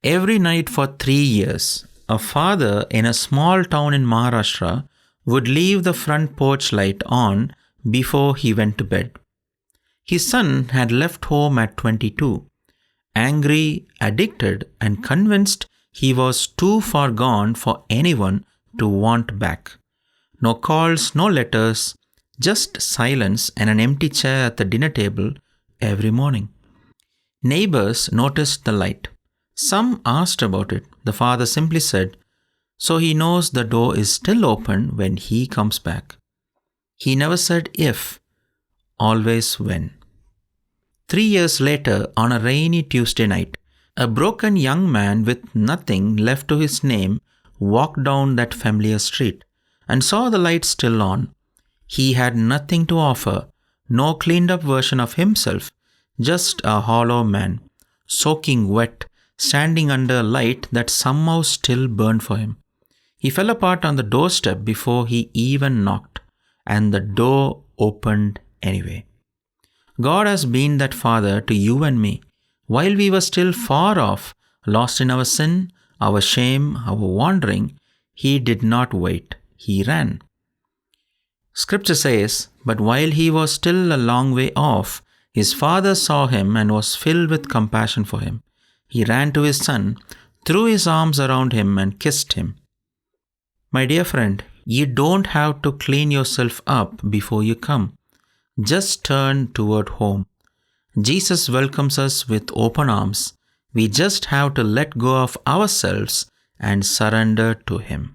Every night for 3 years, a father in a small town in Maharashtra would leave the front porch light on before he went to bed. His son had left home at 22, angry, addicted, and convinced he was too far gone for anyone to want back. No calls, no letters, just silence and an empty chair at the dinner table every morning. Neighbors noticed the light. Some asked about it. The father simply said, "So he knows the door is still open when he comes back." He never said if, always when. 3 years later, on a rainy Tuesday night, a broken young man with nothing left to his name walked down that familiar street and saw the light still on. He had nothing to offer, no cleaned up version of himself, just a hollow man, soaking wet, standing under a light that somehow still burned for him. He fell apart on the doorstep before he even knocked, and the door opened anyway. God has been that Father to you and me. While we were still far off, lost in our sin, our shame, our wandering, He did not wait. He ran. Scripture says, "But while he was still a long way off, his father saw him and was filled with compassion for him. He ran to his son, threw his arms around him and kissed him." My dear friend, you don't have to clean yourself up before you come. Just turn toward home. Jesus welcomes us with open arms. We just have to let go of ourselves and surrender to Him.